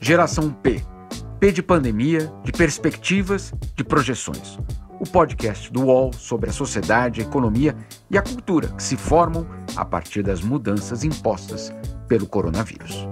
Geração P. P de pandemia, de perspectivas, de projeções. O podcast do UOL sobre a sociedade, a economia e a cultura que se formam a partir das mudanças impostas pelo coronavírus.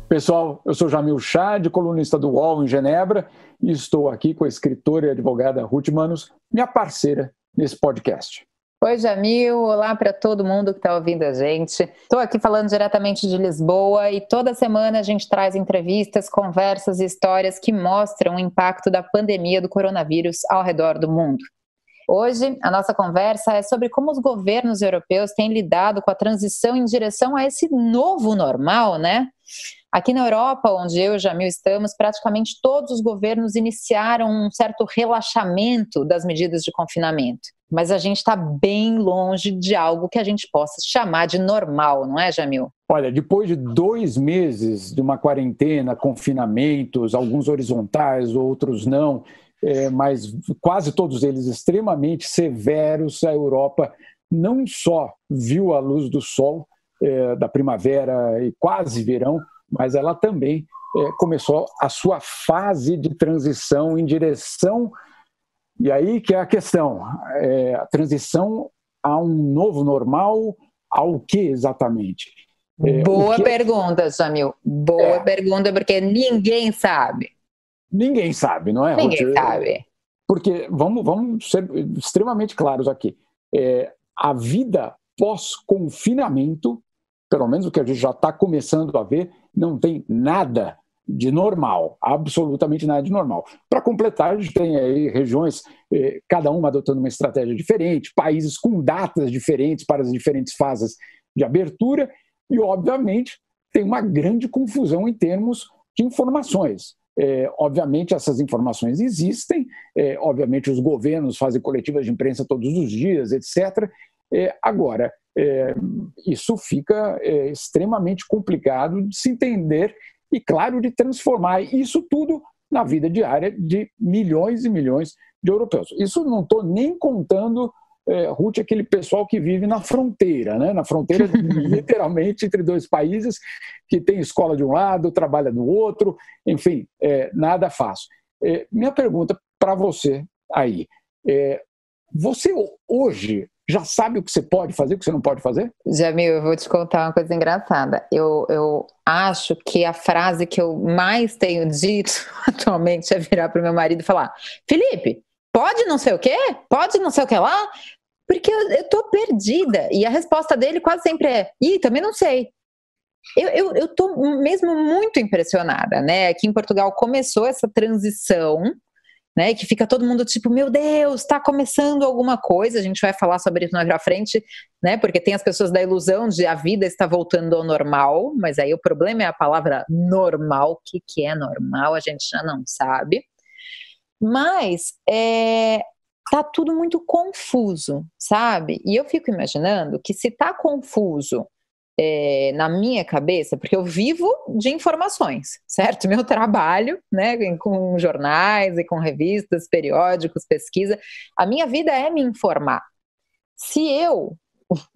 Pessoal, eu sou Jamil Chad, colunista do UOL em Genebra, e estou aqui com a escritora e advogada Ruth Manos, minha parceira nesse podcast. Oi, Jamil. Olá para todo mundo que está ouvindo a gente. Estou aqui falando diretamente de Lisboa e toda semana a gente traz entrevistas, conversas e histórias que mostram o impacto da pandemia do coronavírus ao redor do mundo. Hoje, a nossa conversa é sobre como os governos europeus têm lidado com a transição em direção a esse novo normal, né? Aqui na Europa, onde eu e o Jamil estamos, praticamente todos os governos iniciaram um certo relaxamento das medidas de confinamento. Mas a gente está bem longe de algo que a gente possa chamar de normal, não é, Jamil? Olha, depois de 2 meses de uma quarentena, confinamentos, alguns horizontais, outros não, mas quase todos eles extremamente severos, a Europa não só viu a luz do sol da primavera e quase verão, mas ela também começou a sua fase de transição em direção, e aí que é a questão, a transição a um novo normal, ao que exatamente? Boa pergunta, Jamil. Boa pergunta, porque ninguém sabe. Ninguém sabe, não é, Ruth? Ninguém sabe. Porque, vamos ser extremamente claros aqui, a vida pós-confinamento, pelo menos o que a gente já está começando a ver, não tem nada de normal, absolutamente nada de normal. Para completar, a gente tem aí regiões, cada uma adotando uma estratégia diferente, países com datas diferentes para as diferentes fases de abertura e, obviamente, tem uma grande confusão em termos de informações. Obviamente, essas informações existem, obviamente, os governos fazem coletivas de imprensa todos os dias, etc. Agora, isso fica extremamente complicado de se entender e, claro, de transformar isso tudo na vida diária de milhões e milhões de europeus. Isso não estou nem contando, Ruth, aquele pessoal que vive na fronteira, né? Na fronteira literalmente entre 2 países, que tem escola de um lado, trabalha do outro, enfim, nada fácil. Minha pergunta para você aí, você hoje já sabe o que você pode fazer, o que você não pode fazer? Jamil, eu vou te contar uma coisa engraçada. Eu acho que a frase que eu mais tenho dito atualmente é virar para o meu marido e falar: Felipe, pode não sei o quê? Pode não sei o que lá? Porque eu tô perdida. E a resposta dele quase sempre é: também não sei. Eu tô mesmo muito impressionada, né? Aqui em Portugal começou essa transição, né, que fica todo mundo tipo, meu Deus, está começando alguma coisa. A gente vai falar sobre isso mais pra frente, né, porque tem as pessoas da ilusão de a vida está voltando ao normal, mas aí o problema é a palavra normal. O que é normal, a gente já não sabe. Mas tá tudo muito confuso, sabe? E eu fico imaginando que se tá confuso na minha cabeça, porque eu vivo de informações, certo? Meu trabalho, né, com jornais e com revistas, periódicos, pesquisa, a minha vida é me informar. Se eu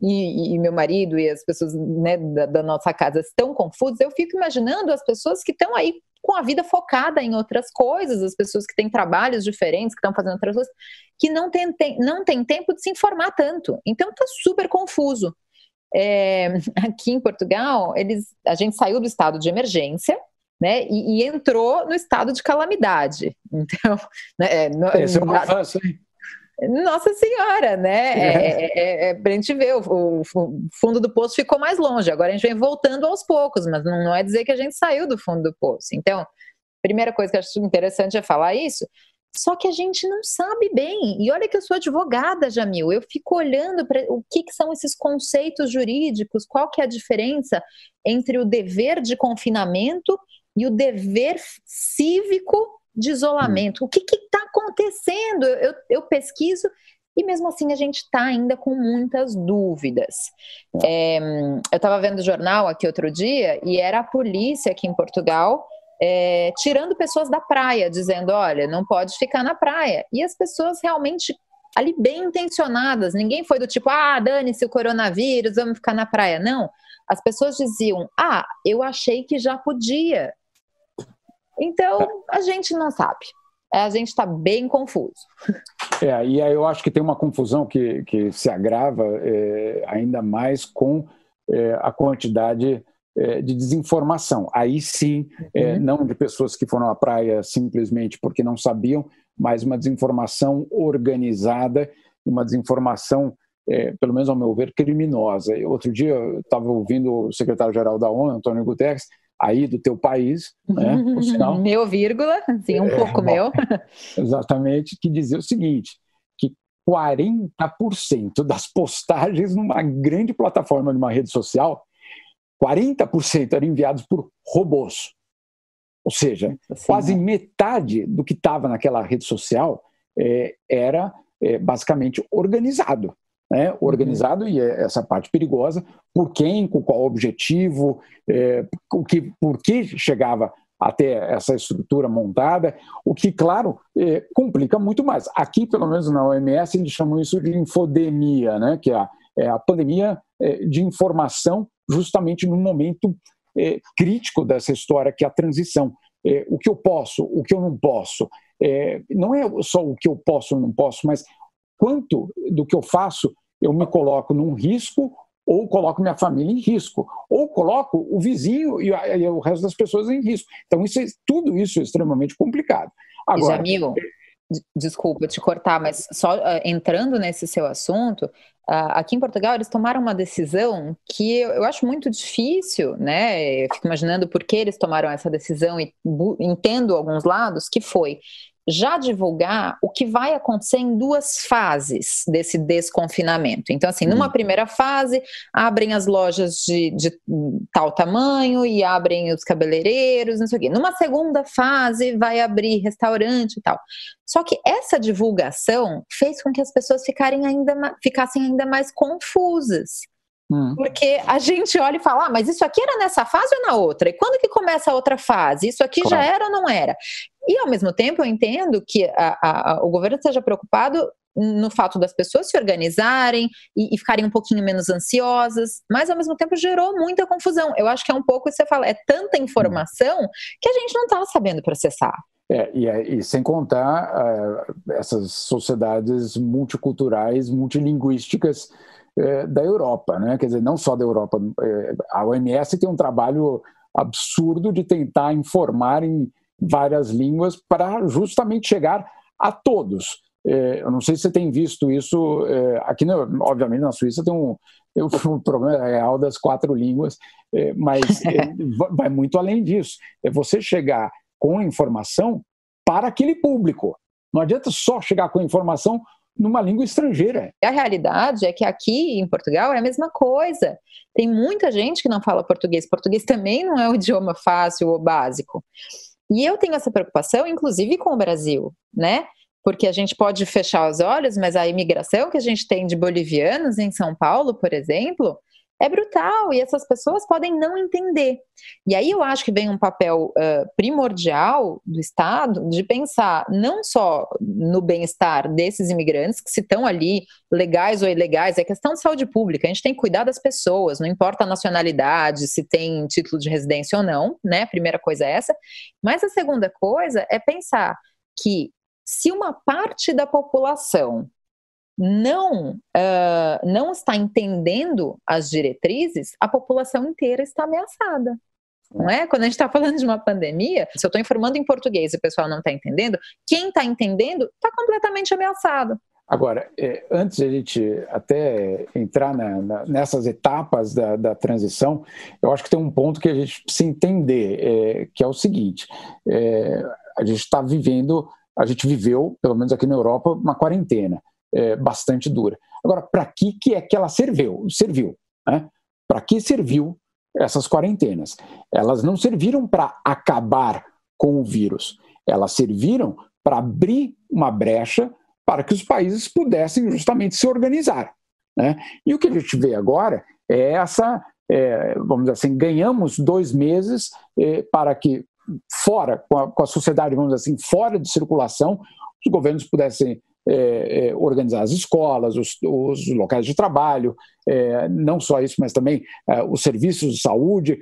e meu marido e as pessoas, né, da nossa casa estão confusos, eu fico imaginando as pessoas que estão aí com a vida focada em outras coisas, as pessoas que têm trabalhos diferentes, que estão fazendo outras coisas, que não tem tempo de se informar tanto. Então tá super confuso. Aqui em Portugal, a gente saiu do estado de emergência, né, e entrou no estado de calamidade. Então, Esse é um avanço, hein? Nossa Senhora, né? Pra gente ver, o fundo do poço ficou mais longe. Agora a gente vem voltando aos poucos, mas não é dizer que a gente saiu do fundo do poço. Então, primeira coisa que eu acho interessante é falar isso. Só que a gente não sabe bem. E olha que eu sou advogada, Jamil. Eu fico olhando para o que são esses conceitos jurídicos, qual que é a diferença entre o dever de confinamento e o dever cívico de isolamento. O que está acontecendo? Eu pesquiso e mesmo assim a gente está ainda com muitas dúvidas. Eu estava vendo o jornal aqui outro dia e era a polícia aqui em Portugal tirando pessoas da praia, dizendo, olha, não pode ficar na praia. E as pessoas realmente ali bem intencionadas, ninguém foi do tipo, dane-se o coronavírus, vamos ficar na praia. Não, as pessoas diziam, eu achei que já podia. Então, a gente não sabe. A gente está bem confuso. E aí eu acho que tem uma confusão que se agrava ainda mais com a quantidade de desinformação. Aí sim, não de pessoas que foram à praia simplesmente porque não sabiam, mas uma desinformação organizada, uma desinformação, pelo menos ao meu ver, criminosa. Outro dia eu estava ouvindo o secretário-geral da ONU, Antônio Guterres, aí do teu país, né, por sinal. Meu vírgula, assim, um pouco meu. Exatamente, que dizia o seguinte, que 40% das postagens numa grande plataforma, numa rede social, 40% eram enviados por robôs. Ou seja, quase metade do que estava naquela rede social era basicamente organizado. Organizado, e essa parte perigosa, por quem, com qual objetivo, por que chegava até essa estrutura montada, o que, claro, complica muito mais. Aqui, pelo menos na OMS, eles chamam isso de infodemia, né? Que é a pandemia de informação justamente no momento crítico dessa história, que é a transição. O que eu posso, o que eu não posso. Não é só o que eu posso ou não posso, mas quanto do que eu faço eu me coloco num risco, ou coloco minha família em risco, ou coloco o vizinho e o resto das pessoas em risco. Então, tudo isso é extremamente complicado. Agora, Jamil, desculpa te cortar, mas só entrando nesse seu assunto, aqui em Portugal eles tomaram uma decisão que eu acho muito difícil, né? Eu fico imaginando por que eles tomaram essa decisão e entendo alguns lados, que foi já divulgar o que vai acontecer em 2 fases desse desconfinamento. Então, assim, numa primeira fase, abrem as lojas de tal tamanho e abrem os cabeleireiros, não sei o quê. Numa segunda fase, vai abrir restaurante e tal. Só que essa divulgação fez com que as pessoas ficassem ainda mais confusas. Porque a gente olha e fala, mas isso aqui era nessa fase ou na outra? E quando que começa a outra fase? Isso aqui já era ou não era? E, ao mesmo tempo, eu entendo que o governo esteja preocupado no fato das pessoas se organizarem e ficarem um pouquinho menos ansiosas, mas, ao mesmo tempo, gerou muita confusão. Eu acho que é um pouco isso que você fala, é tanta informação que a gente não está sabendo processar. E sem contar essas sociedades multiculturais, multilinguísticas da Europa, né? Quer dizer, não só da Europa. A OMS tem um trabalho absurdo de tentar informar em várias línguas para justamente chegar a todos. Eu não sei se você tem visto isso aqui, obviamente na Suíça tem um problema real das 4 línguas, mas vai muito além disso. É você chegar com informação para aquele público. Não adianta só chegar com informação numa língua estrangeira. A realidade é que aqui em Portugal é a mesma coisa. Tem muita gente que não fala português. Português também não é um idioma fácil ou básico. E eu tenho essa preocupação, inclusive, com o Brasil, né? Porque a gente pode fechar os olhos, mas a imigração que a gente tem de bolivianos em São Paulo, por exemplo, é brutal e essas pessoas podem não entender. E aí eu acho que vem um papel primordial do Estado de pensar não só no bem-estar desses imigrantes, que se estão ali legais ou ilegais, é questão de saúde pública, a gente tem que cuidar das pessoas, não importa a nacionalidade, se tem título de residência ou não, né? A primeira coisa é essa. Mas a segunda coisa é pensar que se uma parte da população não está entendendo as diretrizes, a população inteira está ameaçada. Não é? Quando a gente está falando de uma pandemia, se eu estou informando em português e o pessoal não está entendendo, quem está entendendo está completamente ameaçado. Agora, antes de a gente até entrar nessas etapas da transição, eu acho que tem um ponto que a gente precisa entender, que é o seguinte, a gente viveu, pelo menos aqui na Europa, uma quarentena bastante dura. Agora, para que é que ela serviu? Né? Para que serviu essas quarentenas? Elas não serviram para acabar com o vírus, elas serviram para abrir uma brecha para que os países pudessem justamente se organizar, né? E o que a gente vê agora é vamos dizer assim, ganhamos 2 meses para que fora, com a sociedade, vamos dizer assim, fora de circulação, os governos pudessem organizar as escolas, os locais de trabalho, não só isso, mas também os serviços de saúde,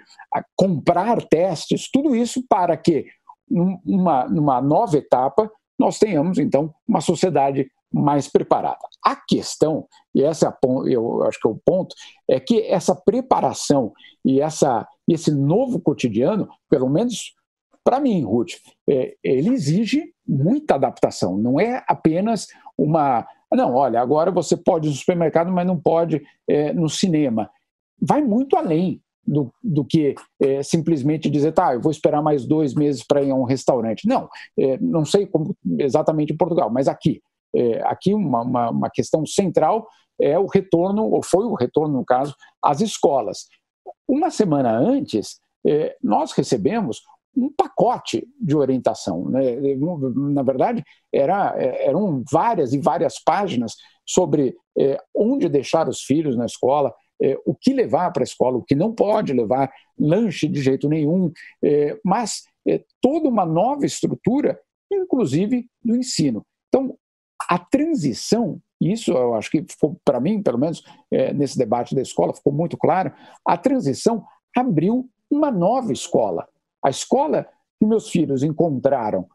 comprar testes, tudo isso para que, numa nova etapa, nós tenhamos, então, uma sociedade mais preparada. A questão, e eu acho que é o ponto, é que essa preparação e esse novo cotidiano, pelo menos para mim, Ruth, ele exige muita adaptação. Não é apenas não, olha, agora você pode ir no supermercado, mas não pode no cinema. Vai muito além do que simplesmente dizer, tá, eu vou esperar mais 2 meses para ir a um restaurante. Não, não sei como exatamente em Portugal, mas aqui uma questão central é o retorno, ou foi o retorno, no caso, às escolas. Uma semana antes, nós recebemos um pacote de orientação, né? Na verdade, eram várias e várias páginas sobre onde deixar os filhos na escola, o que levar para a escola, o que não pode levar, lanche de jeito nenhum, mas toda uma nova estrutura, inclusive do ensino. Então, a transição, isso eu acho que para mim, pelo menos nesse debate da escola, ficou muito claro, a transição abriu uma nova escola. A escola que meus filhos encontraram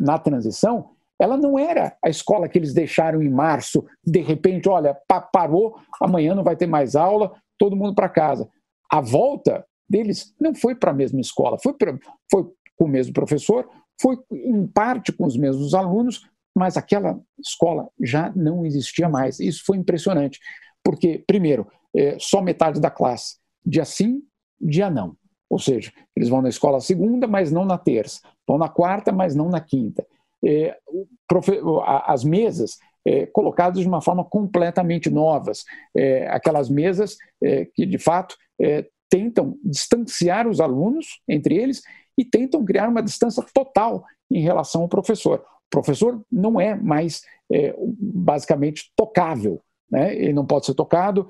na transição, ela não era a escola que eles deixaram em março, de repente, olha, parou, amanhã não vai ter mais aula, todo mundo para casa. A volta deles não foi para a mesma escola, foi com o mesmo professor, foi em parte com os mesmos alunos, mas aquela escola já não existia mais. Isso foi impressionante, porque, primeiro, só metade da classe, dia sim, dia não. Ou seja, eles vão na escola segunda, mas não na terça. Vão na quarta, mas não na quinta. As mesas colocadas de uma forma completamente novas. Aquelas mesas que, de fato, tentam distanciar os alunos entre eles e tentam criar uma distância total em relação ao professor. O professor não é mais, basicamente, tocável. Né? Ele não pode ser tocado,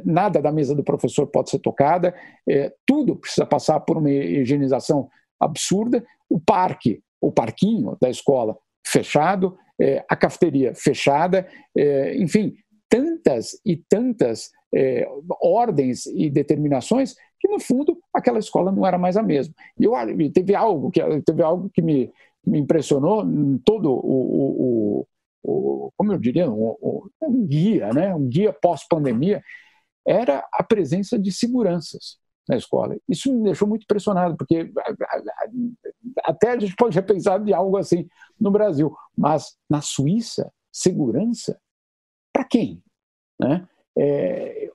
nada da mesa do professor pode ser tocada, tudo precisa passar por uma higienização absurda. O parquinho da escola fechado, a cafeteria fechada, enfim, tantas e tantas ordens e determinações que, no fundo, aquela escola não era mais a mesma. E teve algo que me impressionou em todo como eu diria, um guia, né? Um guia pós-pandemia, era a presença de seguranças na escola. Isso me deixou muito impressionado, porque até a gente pode pensar de algo assim no Brasil, mas na Suíça, segurança? Para quem? Né?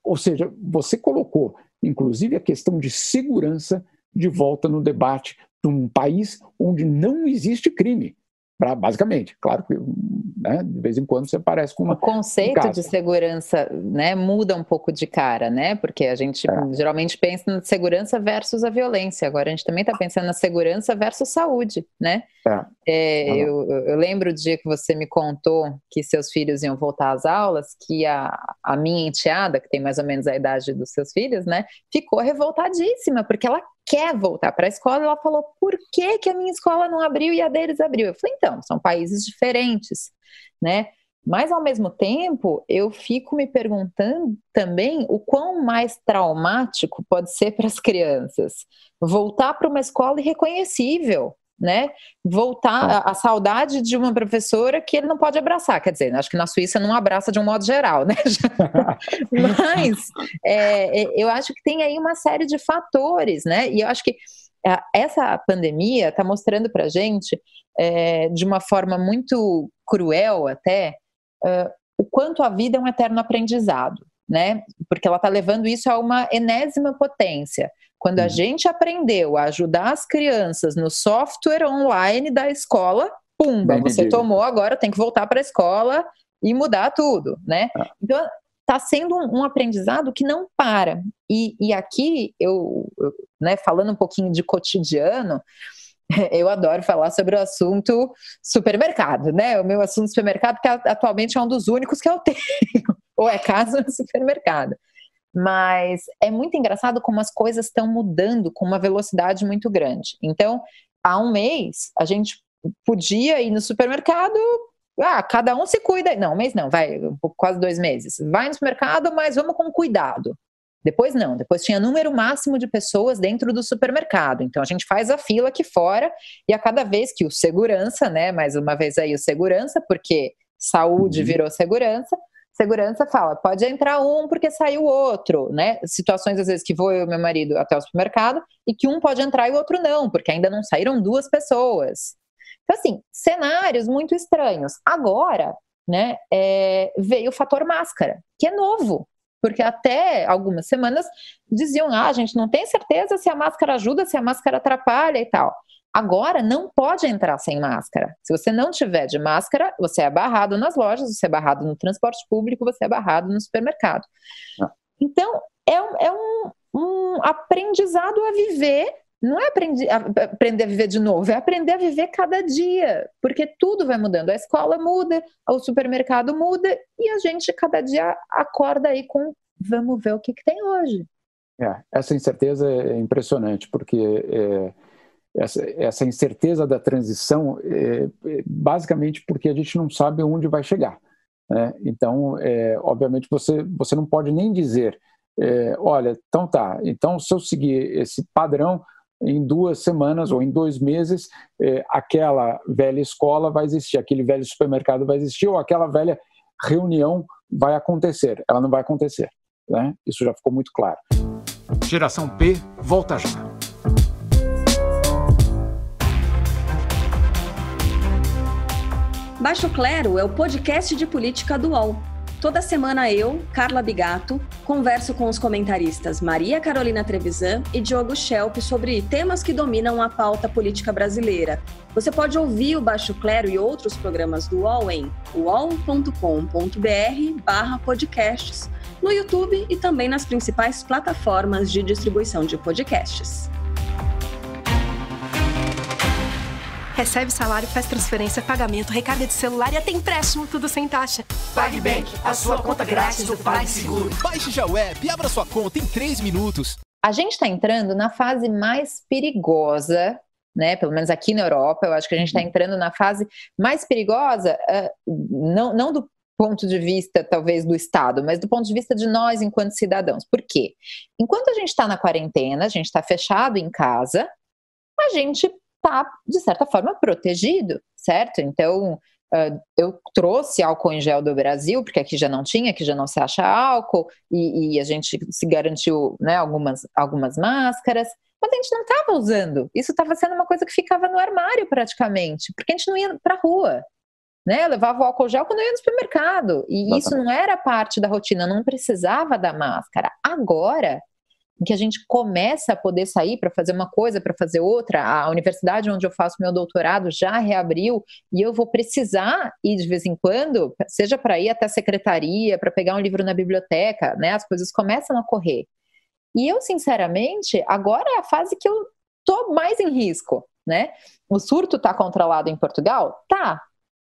Ou seja, você colocou, inclusive, a questão de segurança de volta no debate de um país onde não existe crime. Basicamente, claro que, né, de vez em quando você aparece com uma... O conceito de segurança, né, muda um pouco de cara, né? Porque a gente geralmente pensa na segurança versus a violência. Agora a gente também está pensando na segurança versus saúde, né? Eu lembro o dia que você me contou que seus filhos iam voltar às aulas, que a minha enteada, que tem mais ou menos a idade dos seus filhos, né, ficou revoltadíssima, porque ela quer voltar para a escola. Ela falou, por que a minha escola não abriu e a deles abriu? Eu falei, então, são países diferentes, né? Mas, ao mesmo tempo, eu fico me perguntando também o quão mais traumático pode ser para as crianças voltar para uma escola irreconhecível, né? Voltar a saudade de uma professora que ele não pode abraçar. Quer dizer, acho que na Suíça não abraça de um modo geral, né? Mas eu acho que tem aí uma série de fatores, né? E eu acho que essa pandemia está mostrando para a gente, de uma forma muito cruel até, o quanto a vida é um eterno aprendizado, né? Porque ela está levando isso a uma enésima potência. Quando a gente aprendeu a ajudar as crianças no software online da escola, pumba, você tomou, agora tem que voltar para a escola e mudar tudo, né? Então, está sendo um aprendizado que não para. E aqui, né, falando um pouquinho de cotidiano, eu adoro falar sobre o assunto supermercado, né? O meu assunto supermercado, que atualmente é um dos únicos que eu tenho, ou é casa no supermercado. Mas é muito engraçado como as coisas estão mudando com uma velocidade muito grande. Então, há um mês, a gente podia ir no supermercado cada um se cuida. Não, um mês não, vai quase 2 meses. Vai no supermercado, mas vamos com cuidado. Depois não, depois tinha número máximo de pessoas dentro do supermercado. Então a gente faz a fila aqui fora e a cada vez que o segurança, né, mais uma vez aí o segurança, porque saúde virou segurança fala, pode entrar um porque saiu outro, né? Situações às vezes que vou eu e meu marido até o supermercado e que um pode entrar e o outro não, porque ainda não saíram 2 pessoas. Então assim, cenários muito estranhos. Agora, né, veio o fator máscara, que é novo. Porque até algumas semanas diziam, a gente não tem certeza se a máscara ajuda, se a máscara atrapalha e tal. Agora não pode entrar sem máscara. Se você não tiver de máscara, você é barrado nas lojas, você é barrado no transporte público, você é barrado no supermercado. Então, é um aprendizado a viver. Não é aprender a viver de novo, é aprender a viver cada dia, porque tudo vai mudando. A escola muda, o supermercado muda e a gente cada dia acorda aí com vamos ver o que tem hoje. Essa incerteza é impressionante, porque essa incerteza da transição é basicamente porque a gente não sabe onde vai chegar, né? Então, obviamente, você não pode nem dizer, olha, então se eu seguir esse padrão, em 2 semanas ou em 2 meses, aquela velha escola vai existir, aquele velho supermercado vai existir, ou aquela velha reunião vai acontecer. Ela não vai acontecer, né? Isso já ficou muito claro. Geração P volta já. Baixo Clero é o podcast de política do UOL. Toda semana eu, Carla Bigato, converso com os comentaristas Maria Carolina Trevisan e Diogo Schelp sobre temas que dominam a pauta política brasileira. Você pode ouvir o Baixo Clero e outros programas do UOL em uol.com.br/podcasts, no YouTube e também nas principais plataformas de distribuição de podcasts. Recebe salário, faz transferência, pagamento, recarga de celular e até empréstimo, tudo sem taxa. PagBank, a sua conta grátis do PagSeguro. Baixe já o app e abra sua conta em 3 minutos. A gente está entrando na fase mais perigosa, né? Pelo menos aqui na Europa, eu acho que a gente está entrando na fase mais perigosa, não do ponto de vista, talvez, do Estado, mas do ponto de vista de nós, enquanto cidadãos. Por quê? Enquanto a gente está na quarentena, a gente está fechado em casa, a gente está, de certa forma, protegido, certo? Então, eu trouxe álcool em gel do Brasil, porque aqui já não tinha, aqui já não se acha álcool, e a gente se garantiu, né, algumas máscaras, mas a gente não estava usando. Isso estava sendo uma coisa que ficava no armário, praticamente, porque a gente não ia para a rua, né? Eu levava o álcool gel quando eu ia no supermercado, e isso não era parte da rotina, não precisava da máscara. Agora, em que a gente começa a poder sair para fazer uma coisa, para fazer outra, a universidade onde eu faço meu doutorado já reabriu e eu vou precisar ir de vez em quando, seja para ir até a secretaria, para pegar um livro na biblioteca, né? As coisas começam a ocorrer. E eu, sinceramente, agora é a fase que eu estou mais em risco, né? O surto está controlado em Portugal? Tá,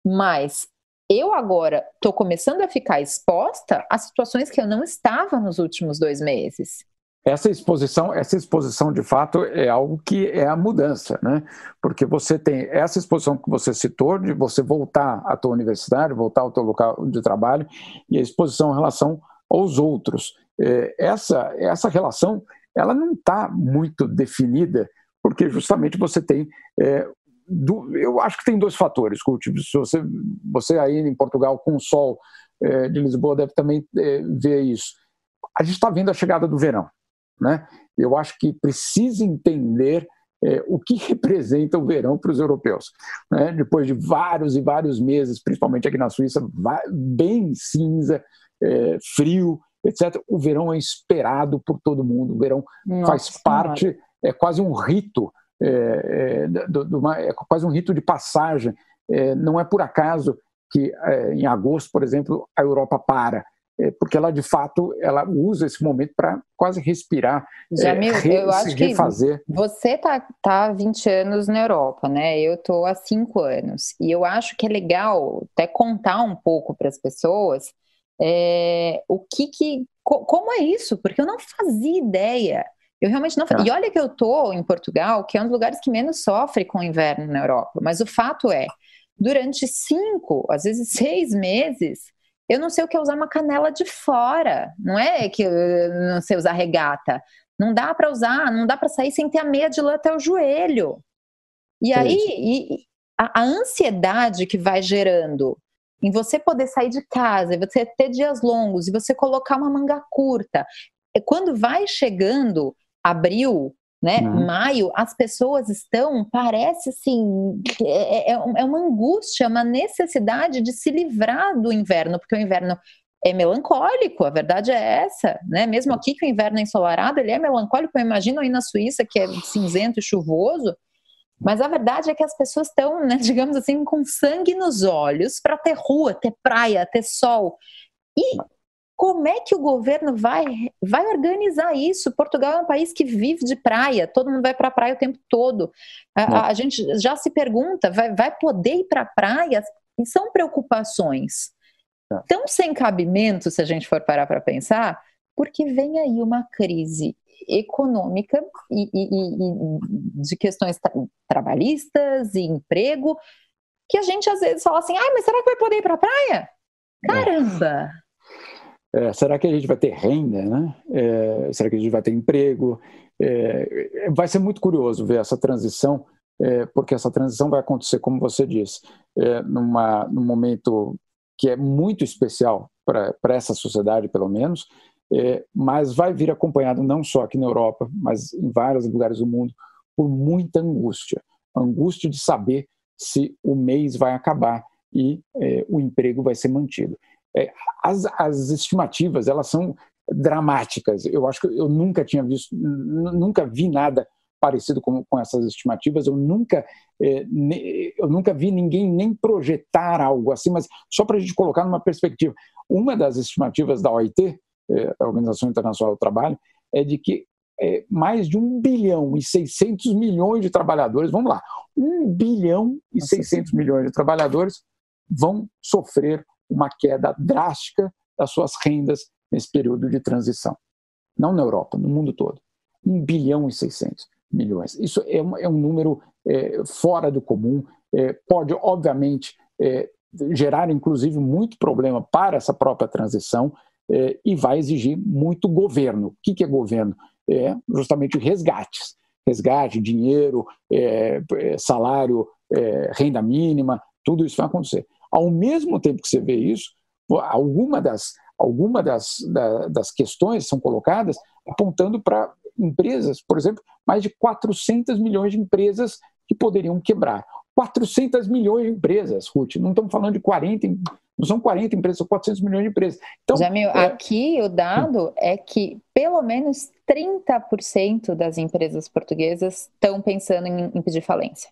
mas eu agora estou começando a ficar exposta a situações que eu não estava nos últimos 2 meses. Essa exposição, de fato, é algo que é a mudança, né? Porque você tem essa exposição que você citou, de você voltar à tua universidade, voltar ao teu local de trabalho, e a exposição em relação aos outros. Essa relação, ela não está muito definida, porque justamente você tem... eu acho que tem 2 fatores, Coutinho. Se você aí em Portugal, com o sol de Lisboa, deve também ver isso. A gente está vendo a chegada do verão, né? Eu acho que precisa entender o que representa o verão para os europeus, né? Depois de vários e vários meses, principalmente aqui na Suíça, bem cinza, frio, etc. O verão é esperado por todo mundo. O verão faz parte, é quase um rito, é quase um rito de passagem. Não é por acaso que em agosto, por exemplo, a Europa para. Porque ela, de fato, ela usa esse momento para quase respirar, eu acho se refazer. Que você tá há 20 anos na Europa, né? Eu estou há 5 anos. E eu acho que é legal até contar um pouco para as pessoas como é isso, porque eu não fazia ideia. Eu realmente não fazia. E olha que eu estou em Portugal, que é um dos lugares que menos sofre com o inverno na Europa. Mas o fato é, durante 5, às vezes 6 meses, eu não sei o que é usar uma canela de fora, não é que eu não sei usar regata, não dá para usar, não dá para sair sem ter a meia de lã até o joelho. E aí, a ansiedade que vai gerando em você poder sair de casa, e você ter dias longos, e você colocar uma manga curta, quando vai chegando abril, né, maio, as pessoas estão, parece assim, é uma angústia, uma necessidade de se livrar do inverno, porque o inverno é melancólico, a verdade é essa, né? Mesmo aqui que o inverno é ensolarado, ele é melancólico, eu imagino aí na Suíça que é cinzento e chuvoso, mas a verdade é que as pessoas estão, né, digamos assim, com sangue nos olhos para ter rua, ter praia, ter sol. E como é que o governo vai organizar isso? Portugal é um país que vive de praia, todo mundo vai para a praia o tempo todo. A gente já se pergunta, vai poder ir para a praia? E são preocupações tão sem cabimento, se a gente for parar para pensar, porque vem aí uma crise econômica e de questões trabalhistas e emprego, que a gente às vezes fala assim, mas será que vai poder ir para a praia? Caramba! Será que a gente vai ter renda, né? Será que a gente vai ter emprego? Vai ser muito curioso ver essa transição, porque essa transição vai acontecer, como você disse, num momento que é muito especial para essa sociedade, pelo menos, mas vai vir acompanhado não só aqui na Europa, mas em vários lugares do mundo, por muita angústia. Angústia de saber se o mês vai acabar e o emprego vai ser mantido. As estimativas, elas são dramáticas. Eu acho que eu nunca tinha visto, nunca vi nada parecido com essas estimativas. Eu nunca vi ninguém nem projetar algo assim, mas só para a gente colocar numa perspectiva. Uma das estimativas da OIT, a Organização Internacional do Trabalho, é de que mais de 1 bilhão e 600 milhões de trabalhadores, vamos lá, 1 bilhão e 600 milhões de trabalhadores vão sofrer uma queda drástica das suas rendas nesse período de transição. Não na Europa, no mundo todo. 1 bilhão e 600 milhões. Isso é um número fora do comum, pode, obviamente, gerar, inclusive, muito problema para essa própria transição e vai exigir muito governo. O que é governo? Justamente resgates. Resgate, dinheiro, salário, renda mínima, tudo isso vai acontecer. Ao mesmo tempo que você vê isso, alguma das questões são colocadas apontando para empresas, por exemplo, mais de 400 milhões de empresas que poderiam quebrar. 400 milhões de empresas, Ruth, não estamos falando de 40, não são 40 empresas, são 400 milhões de empresas. Então, Jamil, aqui o dado é que pelo menos 30% das empresas portuguesas estão pensando em pedir falência.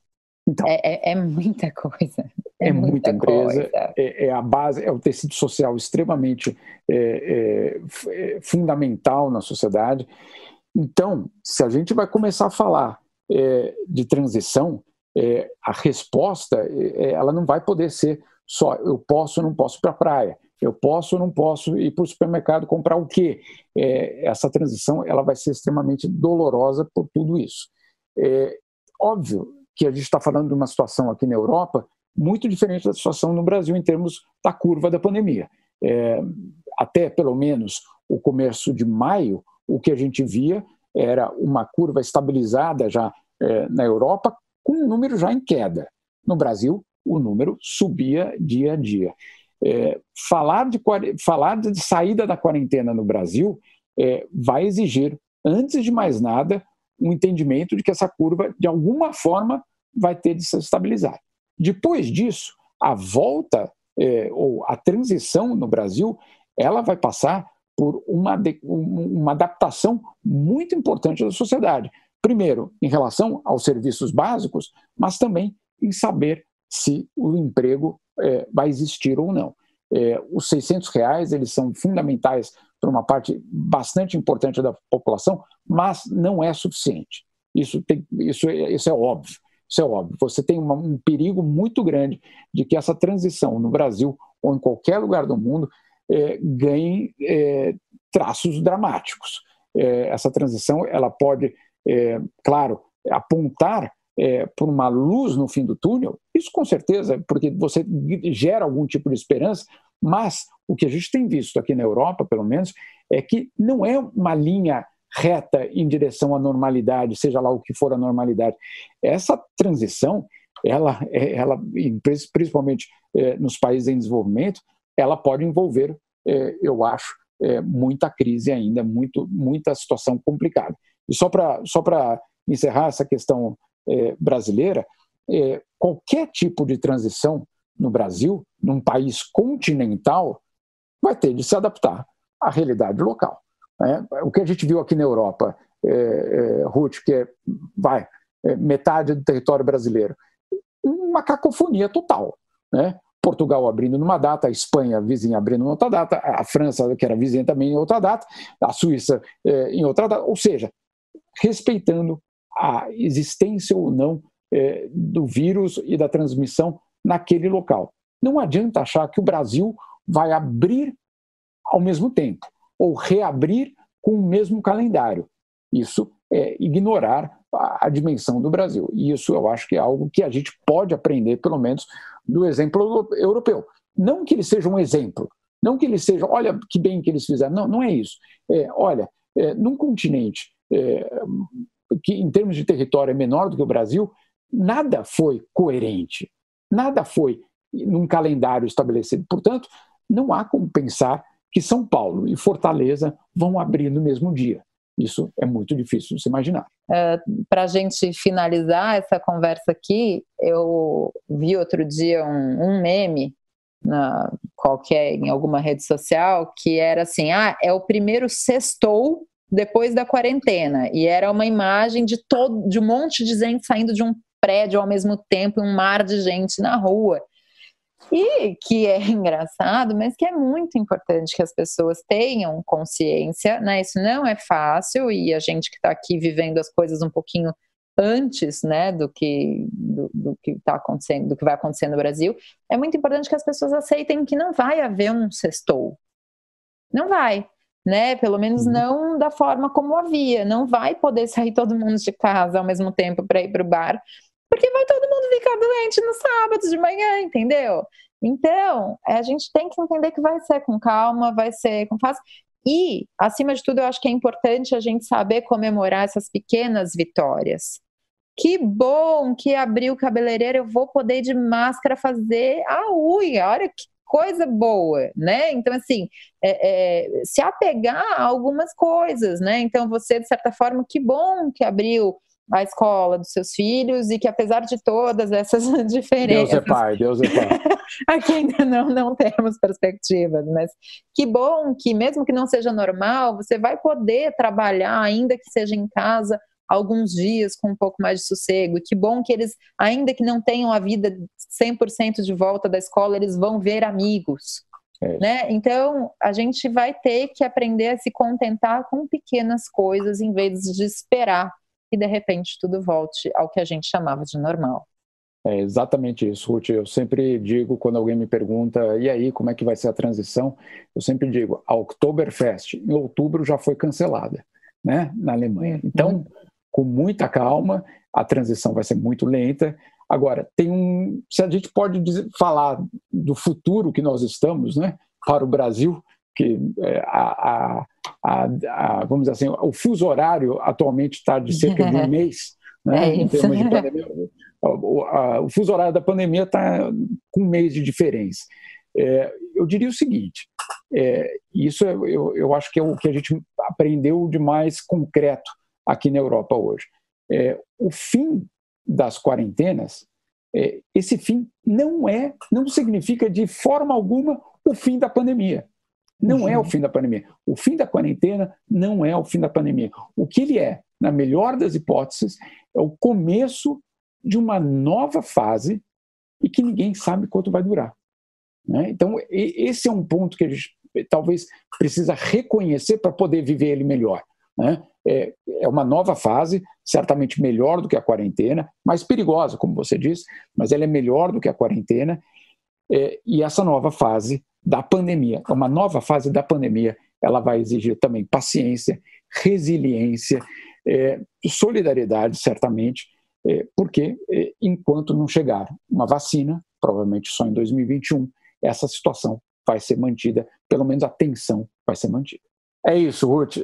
Então, é muita coisa. É muita empresa, a base, é o tecido social extremamente fundamental na sociedade. Então, se a gente vai começar a falar de transição, a resposta ela não vai poder ser só eu posso ou não posso ir para a praia, eu posso ou não posso ir para o supermercado comprar o quê? Essa transição ela vai ser extremamente dolorosa por tudo isso. Óbvio que a gente está falando de uma situação aqui na Europa muito diferente da situação no Brasil em termos da curva da pandemia. Até pelo menos o começo de maio, o que a gente via era uma curva estabilizada já na Europa, com um número já em queda. No Brasil, o número subia dia a dia. Falar de saída da quarentena no Brasil vai exigir, antes de mais nada, um entendimento de que essa curva, de alguma forma, vai ter de se estabilizar. Depois disso, a volta ou a transição no Brasil, ela vai passar por uma adaptação muito importante da sociedade. Primeiro, em relação aos serviços básicos, mas também em saber se o emprego vai existir ou não. Os R$600, eles são fundamentais para uma parte bastante importante da população, mas não é suficiente. Isso é óbvio. Isso é óbvio. Você tem um perigo muito grande de que essa transição no Brasil ou em qualquer lugar do mundo ganhe traços dramáticos. Essa transição ela pode, claro, apontar por uma luz no fim do túnel, isso com certeza, porque você gera algum tipo de esperança, mas o que a gente tem visto aqui na Europa, pelo menos, é que não é uma linha reta em direção à normalidade, seja lá o que for a normalidade. Essa transição, ela principalmente nos países em desenvolvimento, ela pode envolver, eu acho, muita crise ainda, muita situação complicada. E só para encerrar essa questão brasileira, qualquer tipo de transição no Brasil, num país continental, vai ter de se adaptar à realidade local. O que a gente viu aqui na Europa, Ruth, que é metade do território brasileiro, uma cacofonia total, né? Portugal abrindo numa data, a Espanha vizinha abrindo em outra data, a França, que era vizinha, também em outra data, a Suíça em outra data, ou seja, respeitando a existência ou não do vírus e da transmissão naquele local. Não adianta achar que o Brasil vai abrir ao mesmo tempo ou reabrir com o mesmo calendário. Isso é ignorar a dimensão do Brasil. E isso eu acho que é algo que a gente pode aprender, pelo menos, do exemplo europeu. Não que ele seja um exemplo, não que ele seja, olha que bem que eles fizeram, não é isso. Olha, num continente que em termos de território é menor do que o Brasil, nada foi coerente, nada foi num calendário estabelecido. Portanto, não há como pensar que São Paulo e Fortaleza vão abrir no mesmo dia. Isso é muito difícil de se imaginar. Para a gente finalizar essa conversa aqui, eu vi outro dia um meme em alguma rede social que era assim, é o primeiro sextou depois da quarentena, e era uma imagem de um monte de gente saindo de um prédio ao mesmo tempo, um mar de gente na rua. E que é engraçado, mas que é muito importante que as pessoas tenham consciência, né? Isso não é fácil, e a gente que está aqui vivendo as coisas um pouquinho antes, né, do que está acontecendo, do que vai acontecer no Brasil, é muito importante que as pessoas aceitem que não vai haver um sextou. Não vai, né? Pelo menos não da forma como havia. Não vai poder sair todo mundo de casa ao mesmo tempo para ir para o bar, porque vai todo mundo ficar doente no sábado de manhã, entendeu? Então, a gente tem que entender que vai ser com calma, vai ser com fácil. E, acima de tudo, eu acho que é importante a gente saber comemorar essas pequenas vitórias. Que bom que abriu o cabeleireiro, eu vou poder ir de máscara fazer a unha, olha que coisa boa, né? Então, assim, se apegar a algumas coisas, né? Então, você, de certa forma, que bom que abriu a escola dos seus filhos e que, apesar de todas essas diferenças... Deus é pai. Aqui ainda não temos perspectivas, mas que bom que, mesmo que não seja normal, você vai poder trabalhar, ainda que seja em casa, alguns dias com um pouco mais de sossego. E que bom que eles, ainda que não tenham a vida 100% de volta da escola, eles vão ver amigos. Né? Então, a gente vai ter que aprender a se contentar com pequenas coisas em vez de esperar que, de repente, tudo volte ao que a gente chamava de normal. É exatamente isso, Ruth. Eu sempre digo, quando alguém me pergunta, e aí, como é que vai ser a transição? Eu sempre digo, a Oktoberfest, em outubro, já foi cancelada, né, na Alemanha. Então, com muita calma, a transição vai ser muito lenta. Agora, se a gente pode falar do futuro que nós estamos, né, para o Brasil, que vamos dizer assim, o fuso horário atualmente está de cerca de um mês, né, em termos de pandemia. O fuso horário da pandemia está com um mês de diferença. Eu diria o seguinte, isso eu acho que é o que a gente aprendeu de mais concreto aqui na Europa hoje. O fim das quarentenas, esse fim não significa de forma alguma o fim da pandemia. Não é o fim da pandemia. O fim da quarentena não é o fim da pandemia. O que ele é, na melhor das hipóteses, é o começo de uma nova fase e que ninguém sabe quanto vai durar. Né? Então, esse é um ponto que a gente talvez precisa reconhecer para poder viver ele melhor. Né? É uma nova fase, certamente melhor do que a quarentena, mais perigosa, como você disse, mas ela é melhor do que a quarentena. E essa nova fase da pandemia, uma nova fase da pandemia, ela vai exigir também paciência, resiliência, solidariedade, certamente, porque enquanto não chegar uma vacina, provavelmente só em 2021, essa situação vai ser mantida, pelo menos a tensão vai ser mantida. É isso, Ruth.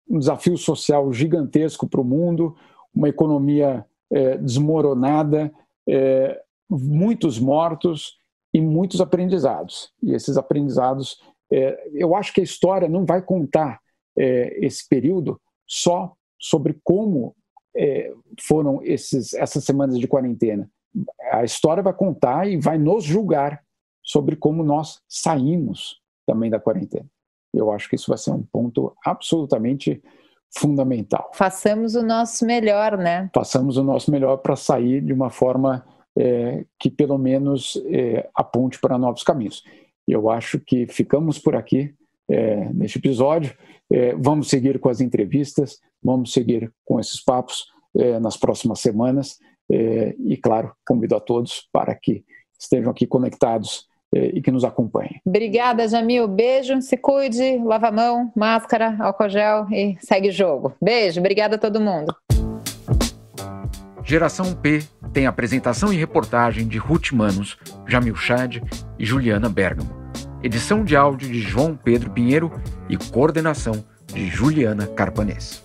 Um desafio social gigantesco para o mundo, uma economia desmoronada, muitos mortos e muitos aprendizados. E esses aprendizados, eu acho que a história não vai contar esse período só sobre como foram essas semanas de quarentena. A história vai contar e vai nos julgar sobre como nós saímos também da quarentena. Eu acho que isso vai ser um ponto absolutamente fundamental. Façamos o nosso melhor, né? Façamos o nosso melhor para sair de uma forma que pelo menos aponte para novos caminhos. Eu acho que ficamos por aqui neste episódio. Vamos seguir com as entrevistas, vamos seguir com esses papos nas próximas semanas e, claro, convido a todos para que estejam aqui conectados e que nos acompanhem. Obrigada, Jamil. Beijo, se cuide, lava a mão, máscara, álcool gel e segue o jogo. Beijo, obrigada a todo mundo. Geração P tem apresentação e reportagem de Ruth Manos, Jamil Chad e Juliana Bergamo. Edição de áudio de João Pedro Pinheiro e coordenação de Juliana Carpanês.